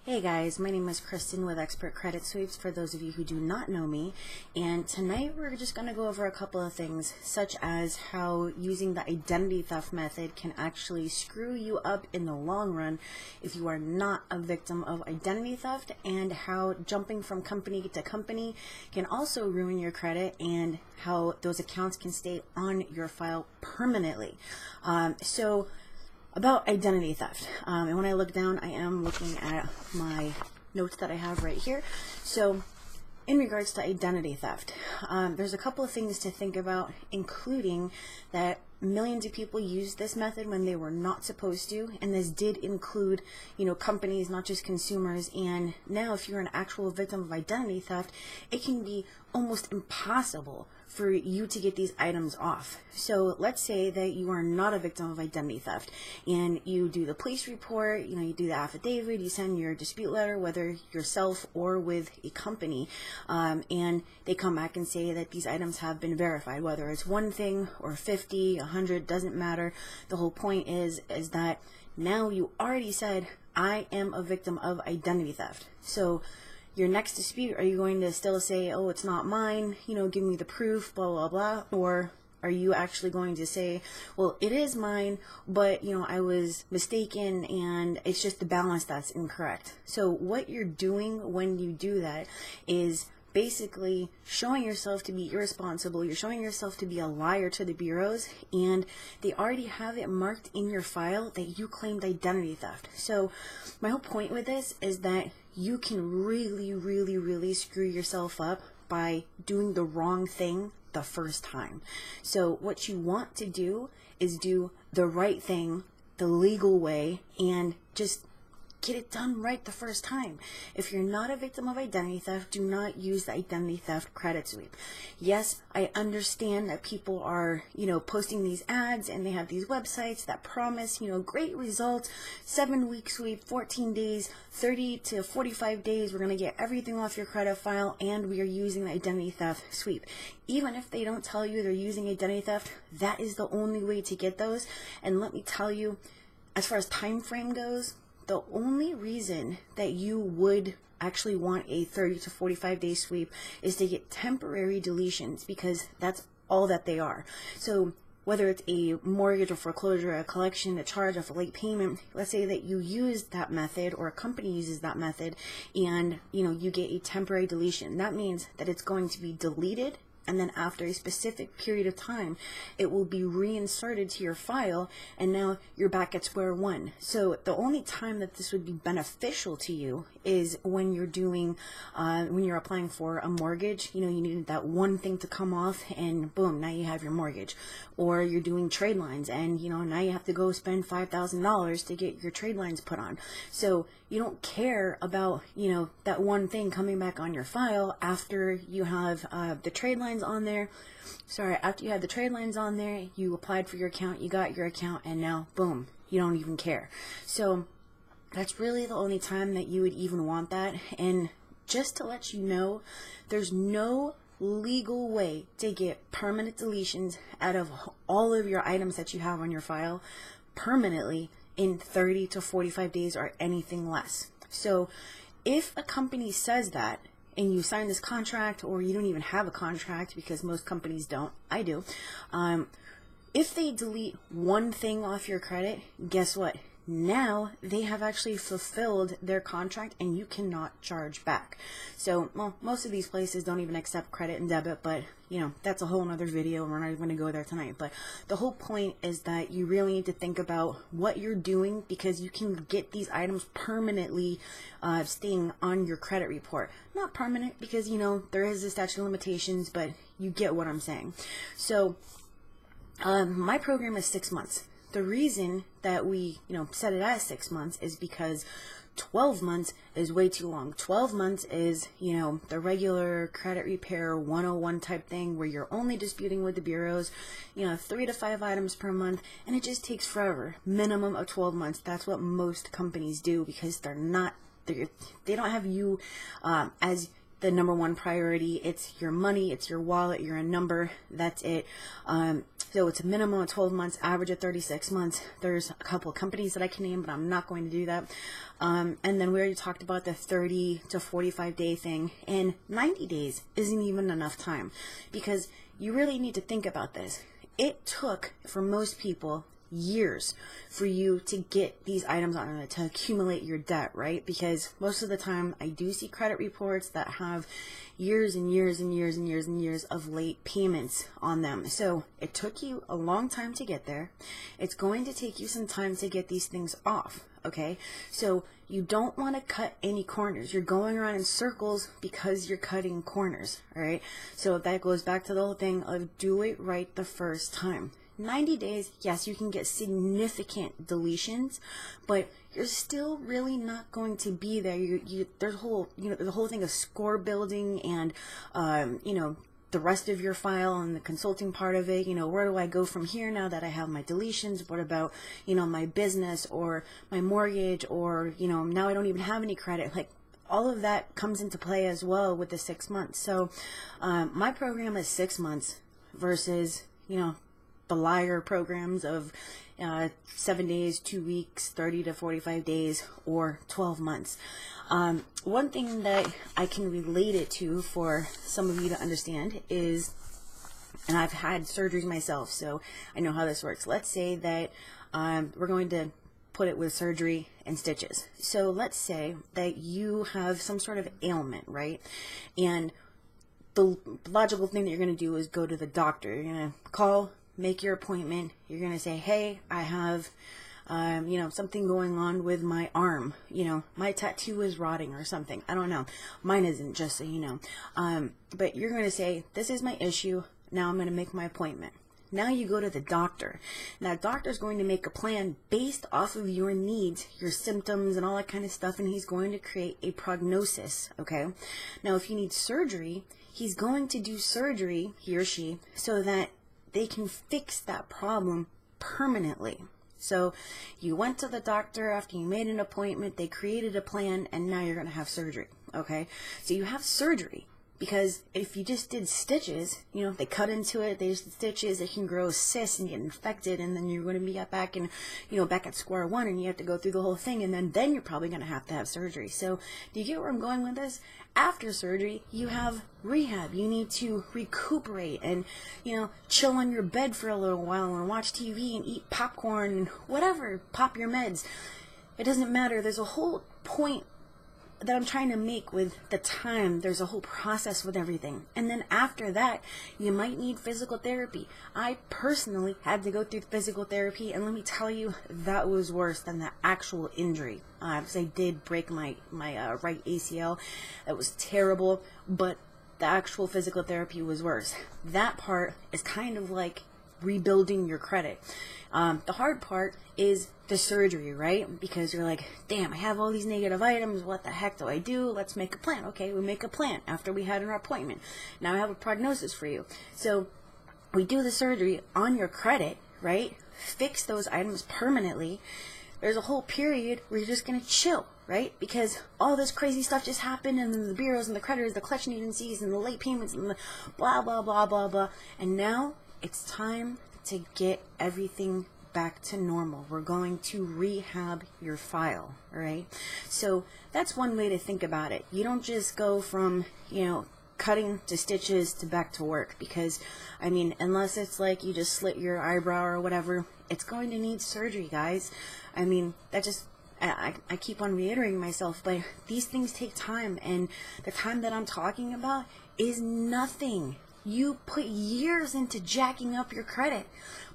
Hey guys, my name is Kristen with Expert Credit Sweeps for those of you who do not know me, and tonight we're just going to go over a couple of things such as how using the identity theft method can actually screw you up in the long run if you are not a victim of identity theft, and how jumping from company to company can also ruin your credit and how those accounts can stay on your file permanently. About identity theft, and when I look down, I am looking at my notes that I have right here. So in regards to identity theft, there's a couple of things to think about, including that millions of people used this method when they were not supposed to, and this did include, companies, not just consumers. And now if you're an actual victim of identity theft, it can be almost impossible for you to get these items off. So let's say that you are not a victim of identity theft and you do the police report, you do the affidavit, you send your dispute letter, whether yourself or with a company, and they come back and say that these items have been verified, whether it's one thing or 50, 100, doesn't matter. The whole point is that now you already said, I am a victim of identity theft. So your next dispute, are you going to still say, oh, it's not mine, give me the proof, blah, blah, blah, or are you actually going to say, well, it is mine, but, I was mistaken and it's just the balance that's incorrect? So what you're doing when you do that is basically showing yourself to be irresponsible. You're showing yourself to be a liar to the bureaus, and they already have it marked in your file that you claimed identity theft. So my whole point with this is that you can really, really, really screw yourself up by doing the wrong thing the first time. So what you want to do is do the right thing the legal way and just get it done right the first time. If you're not a victim of identity theft, do not use the identity theft credit sweep. Yes, I understand that people are, posting these ads and they have these websites that promise, great results, 7-week sweep, 14 days, 30 to 45 days, we're going to get everything off your credit file, and we are using the identity theft sweep. Even if they don't tell you they're using identity theft, that is the only way to get those. And let me tell you, as far as time frame goes, the only reason that you would actually want a 30 to 45 day sweep is to get temporary deletions, because that's all that they are. So whether it's a mortgage or foreclosure, a collection, a charge off a late payment, let's say that you use that method or a company uses that method and you get a temporary deletion. That means that it's going to be deleted, and then after a specific period of time, it will be reinserted to your file, and now you're back at square one. So the only time that this would be beneficial to you is when you're doing, when you're applying for a mortgage. You need that one thing to come off, and boom, now you have your mortgage. Or you're doing trade lines, and now you have to go spend $5,000 to get your trade lines put on. So you don't care about, that one thing coming back on your file after you have the trade lines on there. After you had the trade lines on there, you applied for your account, you got your account, and now boom, you don't even care. So that's really the only time that you would even want that. And just to let you know, there's no legal way to get permanent deletions out of all of your items that you have on your file permanently in 30 to 45 days or anything less. So if a company says that, and you sign this contract, or you don't even have a contract, because most companies don't, I do, if they delete one thing off your credit, guess what? Now they have actually fulfilled their contract and you cannot charge back. So, well, most of these places don't even accept credit and debit, but that's a whole nother video and we're not even going to go there tonight. But the whole point is that you really need to think about what you're doing, because you can get these items permanently staying on your credit report. Not permanent, because there is a statute of limitations, but you get what I'm saying. So my program is 6 months. The reason that we, set it at 6 months is because 12 months is way too long. 12 months is, the regular credit repair 101 type thing where you're only disputing with the bureaus, 3 to 5 items per month, and it just takes forever. Minimum of 12 months. That's what most companies do, because they don't have you as the number one priority. It's your money, it's your wallet, you're a number, that's it. So it's a minimum of 12 months, average of 36 months. There's a couple of companies that I can name, but I'm not going to do that. And then we already talked about the 30 to 45 day thing, and 90 days isn't even enough time, because you really need to think about this. It took, for most people, years for you to get these items on it, to accumulate your debt, right? Because most of the time I do see credit reports that have years and years and years and years and years of late payments on them. So it took you a long time to get there. It's going to take you some time to get these things off, okay? So you don't want to cut any corners. You're going around in circles because you're cutting corners, all right? So that goes back to the whole thing of do it right the first time. 90 days, yes, you can get significant deletions, but you're still really not going to be there. There's a whole, the whole thing of score building and, the rest of your file and the consulting part of it. Where do I go from here now that I have my deletions? What about, my business or my mortgage, or, now I don't even have any credit. Like, all of that comes into play as well with the 6 months. So, my program is 6 months versus, the liar programs of 7 days, 2 weeks, 30 to 45 days, or 12 months. One thing that I can relate it to for some of you to understand is, and I've had surgeries myself, so I know how this works. Let's say that we're going to put it with surgery and stitches. So let's say that you have some sort of ailment, right? And the logical thing that you're going to do is go to the doctor. You're going to call, make your appointment. You're going to say, hey, I have, something going on with my arm. My tattoo is rotting or something. I don't know. Mine isn't, just so you know. But you're going to say, this is my issue. Now I'm going to make my appointment. Now you go to the doctor. Now, the doctor's going to make a plan based off of your needs, your symptoms, and all that kind of stuff, and he's going to create a prognosis, okay? Now, if you need surgery, he's going to do surgery, he or she, so that they can fix that problem permanently. So you went to the doctor after you made an appointment, they created a plan, and now you're going to have surgery, okay? So you have surgery because if you just did stitches, they cut into it, they just did stitches, it can grow cysts and get infected, and then you're going to be back at square one, and you have to go through the whole thing, and then you're probably going to have surgery. So do you get where I'm going with this? After surgery, you have rehab. You need to recuperate and, chill on your bed for a little while and watch TV and eat popcorn and whatever, pop your meds. It doesn't matter. There's a whole point that I'm trying to make with the time. There's a whole process with everything. And then after that, you might need physical therapy. I personally had to go through physical therapy, and let me tell you, that was worse than the actual injury. Because I did break my right ACL. That was terrible, but the actual physical therapy was worse. That part is kind of like rebuilding your credit. The hard part is the surgery, right? Because you're like, damn, I have all these negative items. What the heck do I do? Let's make a plan. Okay, we make a plan after we had an appointment. Now I have a prognosis for you. So we do the surgery on your credit, right? Fix those items permanently. There's a whole period where you're just going to chill, right? Because all this crazy stuff just happened, and then the bureaus and the creditors, the collection agencies and the late payments and the blah, blah, blah, blah, blah. And now it's time to get everything back to normal. We're going to rehab your file, all right? So that's one way to think about it. You don't just go from, cutting to stitches to back to work, because, unless it's like you just slit your eyebrow or whatever, it's going to need surgery, guys. I keep on reiterating myself, but these things take time, and the time that I'm talking about is nothing. You put years into jacking up your credit.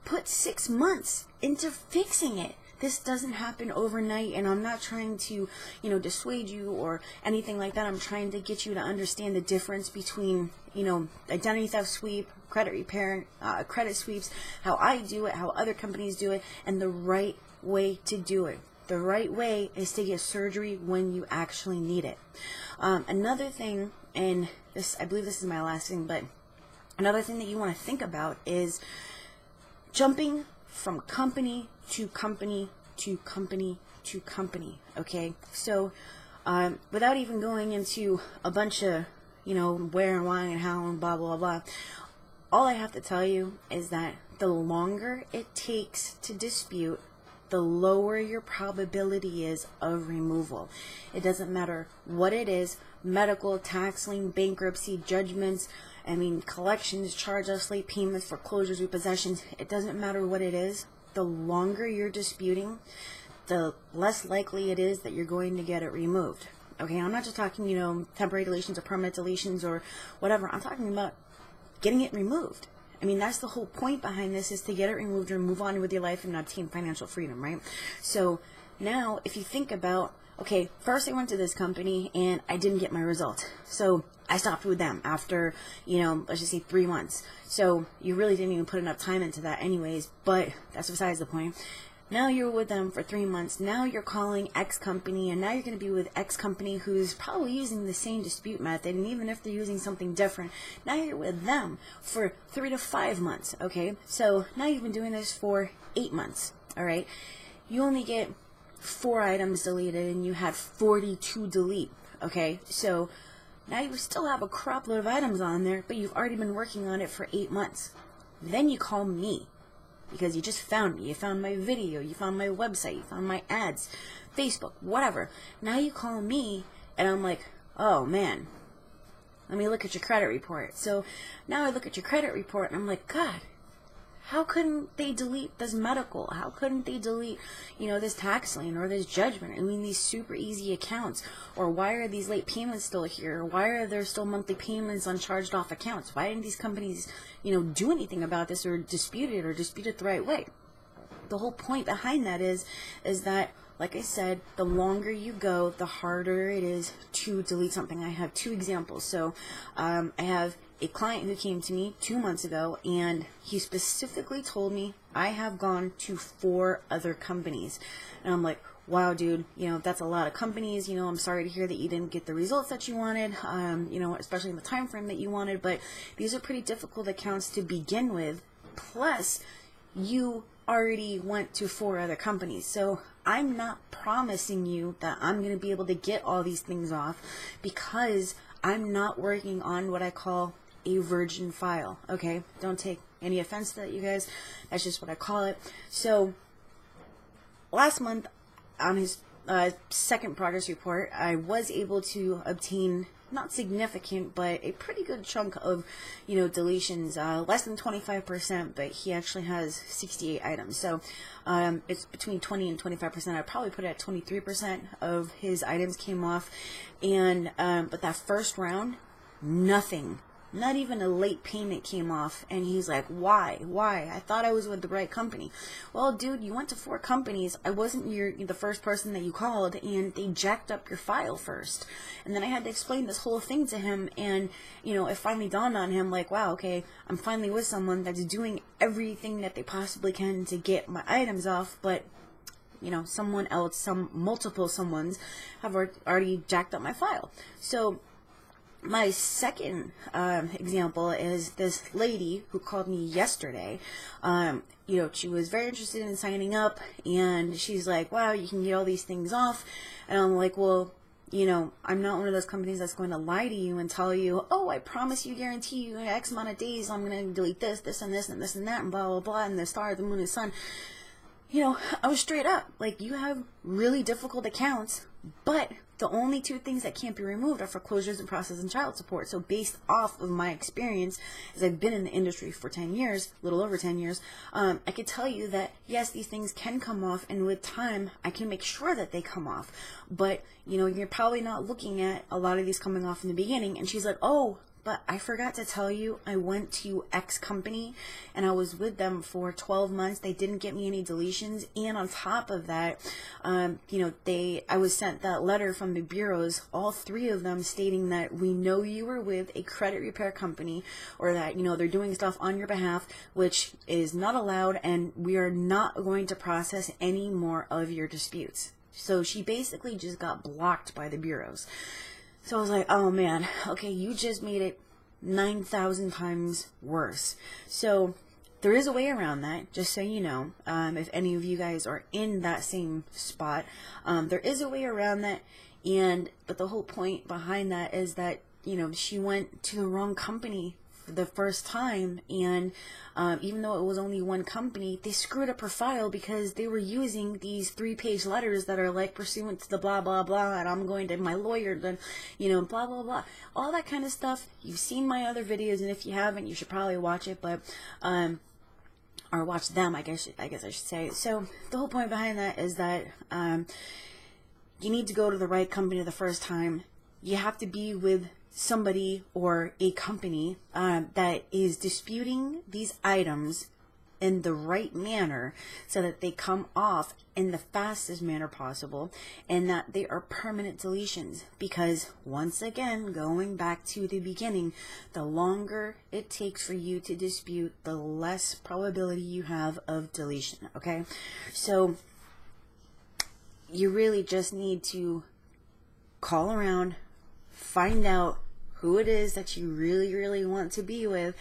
Put 6 months into fixing it. This doesn't happen overnight, and I'm not trying to, dissuade you or anything like that. I'm trying to get you to understand the difference between, identity theft sweep, credit repair, credit sweeps, how I do it, how other companies do it, and the right way to do it. The right way is to get surgery when you actually need it. Another thing, and I believe this is my last thing, but another thing that you want to think about is jumping from company to company to company to company, okay? So without even going into a bunch of, where and why and how and blah, blah, blah, all I have to tell you is that the longer it takes to dispute, the lower your probability is of removal. It doesn't matter what it is, medical, tax lien, bankruptcy, judgments, collections, charge-offs, late payments, foreclosures, repossessions. It doesn't matter what it is. The longer you're disputing, the less likely it is that you're going to get it removed. Okay, I'm not just talking, temporary deletions or permanent deletions or whatever. I'm talking about getting it removed. That's the whole point behind this, is to get it removed or move on with your life and obtain financial freedom, right? So now if you think about, okay, first I went to this company and I didn't get my result. So I stopped with them after, let's just say 3 months. So you really didn't even put enough time into that anyways, but that's besides the point. Now you're with them for 3 months. Now you're calling X company, and now you're going to be with X company who's probably using the same dispute method, and even if they're using something different, now you're with them for 3 to 5 months, okay? So now you've been doing this for 8 months, all right? You only get 4 items deleted, and you had 42 delete, okay? So now you still have a crop load of items on there, but you've already been working on it for 8 months. Then you call me, because you just found me. You found my video, you found my website, you found my ads, Facebook, whatever. Now you call me, and I'm like, oh man, let me look at your credit report. So now I look at your credit report, and I'm like, God, how couldn't they delete this medical? How couldn't they delete, this tax lien or this judgment? These super easy accounts. Or why are these late payments still here? Or why are there still monthly payments on charged off accounts? Why didn't these companies, do anything about this or dispute it the right way? The whole point behind that is that, like I said, the longer you go, the harder it is to delete something. I have 2 examples. So I have a client who came to me 2 months ago, and he specifically told me, I have gone to 4 other companies. And I'm like, wow, dude, that's a lot of companies. I'm sorry to hear that you didn't get the results that you wanted, especially in the time frame that you wanted. But these are pretty difficult accounts to begin with. Plus, you already went to 4 other companies. So I'm not promising you that I'm going to be able to get all these things off, because I'm not working on what I call a virgin file. Okay, don't take any offense to that, you guys. That's just what I call it. So last month, on his second progress report, I was able to obtain not significant, but a pretty good chunk of, deletions, less than 25%, but he actually has 68 items. So it's between 20 and 25%. I'd probably put it at 23% of his items came off. And but that first round, nothing. Not even a late payment came off. And he's like, why? I thought I was with the right company. Well, dude, you went to 4 companies. I wasn't the first person that you called, and they jacked up your file first. And then I had to explain this whole thing to him, and, it finally dawned on him, like, wow, okay, I'm finally with someone that's doing everything that they possibly can to get my items off, but someone else, multiple someones have already jacked up my file. So my second example is this lady who called me yesterday. She was very interested in signing up, and she's like, wow, you can get all these things off. And I'm like, well, I'm not one of those companies that's going to lie to you and tell you, oh, I promise you, guarantee you, in X amount of days, I'm going to delete this, and this, and this, and that, and blah, blah, blah, and the star, the moon, and the sun. I was straight up. Like, you have really difficult accounts, but the only 2 things that can't be removed are foreclosures and process and child support. So based off of my experience, as I've been in the industry for 10 years, a little over 10 years, I could tell you that, yes, these things can come off, and with time, I can make sure that they come off. But, you're probably not looking at a lot of these coming off in the beginning. And she's like, oh, but I forgot to tell you, I went to X company, and I was with them for 12 months. They didn't get me any deletions. And on top of that, I was sent that letter from the bureaus, all 3 of them, stating that we know you were with a credit repair company, or that, they're doing stuff on your behalf, which is not allowed, and we are not going to process any more of your disputes. So she basically just got blocked by the bureaus. So I was like, oh man, okay, you just made it 9,000 times worse. So there is a way around that, just so you know, if any of you guys are in that same spot, there is a way around that. But the whole point behind that is that, she went to the wrong company for the first time, and even though it was only one company, they screwed up her file because they were using these 3-page letters that are like pursuant to the blah blah blah, and I'm going to my lawyer, then blah blah blah, all that kind of stuff. You've seen my other videos, and if you haven't, you should probably watch it, but or watch them, I guess I should say. So the whole point behind that is that you need to go to the right company the first time. You have to be with somebody or a company that is disputing these items in the right manner so that they come off in the fastest manner possible, and that they are permanent deletions. Because once again, going back to the beginning, the longer it takes for you to dispute, the less probability you have of deletion. Okay, so you really just need to call around, find out who it is that you really, really want to be with,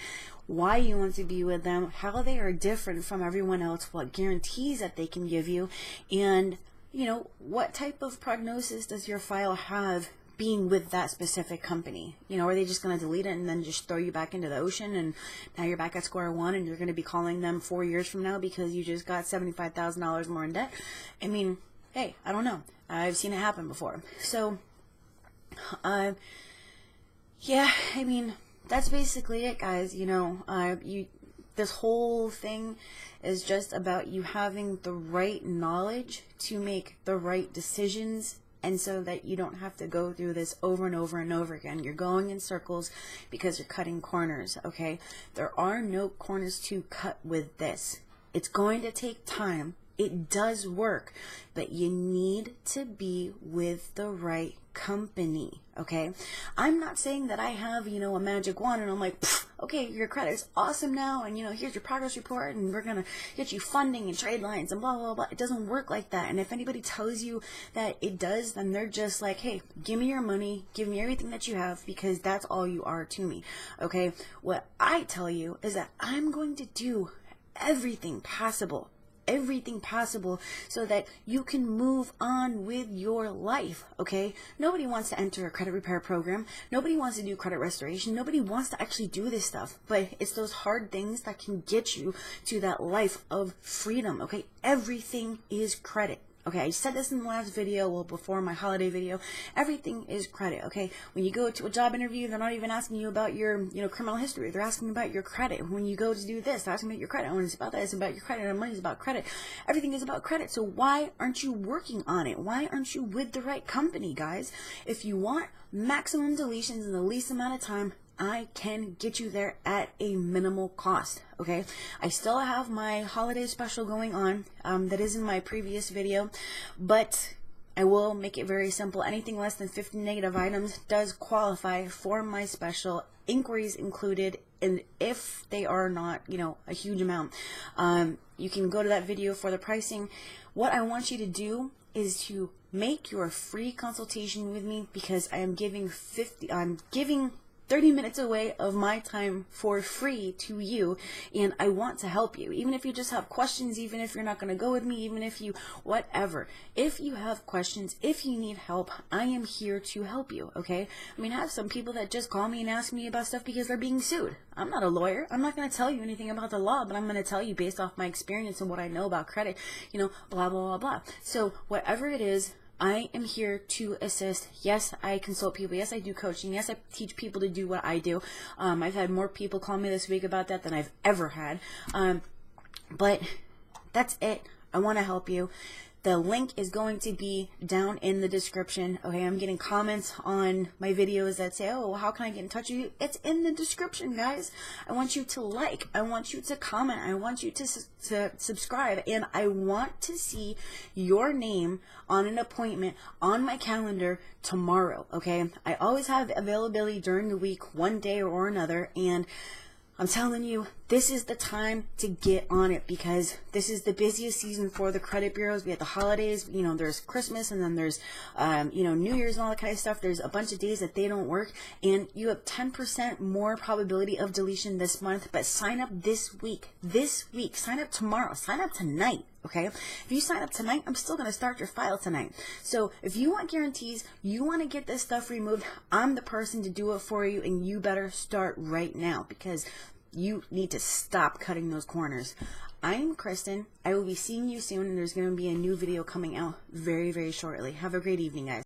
why you want to be with them, how they are different from everyone else, what guarantees that they can give you, and what type of prognosis does your file have being with that specific company. Are they just going to delete it and then just throw you back into the ocean, and now you're back at square one, and you're going to be calling them 4 years from now because you just got $75,000 more in debt? I mean, hey, I don't know. I've seen it happen before. So, yeah, I mean, that's basically it, guys. This whole thing is just about you having the right knowledge to make the right decisions, and so that you don't have to go through this over and over and over again. You're going in circles because you're cutting corners, okay? There are no corners to cut with this. It's going to take time. It does work, but you need to be with the right company, okay? I'm not saying that I have, a magic wand and I'm like, okay, your credit is awesome now, and here's your progress report, and we're gonna get you funding and trade lines and blah blah blah. It doesn't work like that. And if anybody tells you that it does, then they're just like, hey, give me your money, give me everything that you have, because that's all you are to me, okay? What I tell you is that I'm going to do everything possible so that you can move on with your life, okay? Nobody wants to enter a credit repair program. Nobody wants to do credit restoration. Nobody wants to actually do this stuff, but it's those hard things that can get you to that life of freedom, okay? Everything is credit. Okay, I said this in the last video, well, before my holiday video. Everything is credit, okay? When you go to a job interview, they're not even asking you about your, criminal history. They're asking about your credit. When you go to do this, they're asking about your credit. When it's about that, it's about your credit. And money is about credit. Everything is about credit. So why aren't you working on it? Why aren't you with the right company, guys? If you want maximum deletions in the least amount of time, I can get you there at a minimal cost, okay? I still have my holiday special going on, that is in my previous video, but I will make it very simple. Anything less than 50 negative items does qualify for my special, inquiries included, and if they are not, a huge amount, you can go to that video for the pricing. What I want you to do is to make your free consultation with me, because I'm giving 30 minutes away of my time for free to you, and I want to help you. Even if you just have questions, even if you're not going to go with me, even if you, whatever. If you have questions, if you need help, I am here to help you, okay? I mean, I have some people that just call me and ask me about stuff because they're being sued. I'm not a lawyer. I'm not going to tell you anything about the law, but I'm going to tell you based off my experience and what I know about credit, blah, blah, blah, blah. So whatever it is, I am here to assist. Yes, I consult people. Yes, I do coaching. Yes, I teach people to do what I do. I've had more people call me this week about that than I've ever had. But that's it. I want to help you. The link is going to be down in the description. Okay, I'm getting comments on my videos that say, oh, how can I get in touch with you? It's in the description, guys. I want you to like. I want you to comment. I want you to subscribe. And I want to see your name on an appointment on my calendar tomorrow, okay? I always have availability during the week, one day or another, and I'm telling you, this is the time to get on it, because this is the busiest season for the credit bureaus. We have the holidays, you know, there's Christmas, and then there's, you know, New Year's and all that kind of stuff. There's a bunch of days that they don't work, and you have 10% more probability of deletion this month. But sign up this week, sign up tomorrow, sign up tonight. Okay, if you sign up tonight, I'm still going to start your file tonight. So if you want guarantees, you want to get this stuff removed, I'm the person to do it for you, and you better start right now, because you need to stop cutting those corners. I'm Kristen. I will be seeing you soon, and there's going to be a new video coming out very, very shortly. Have a great evening, guys.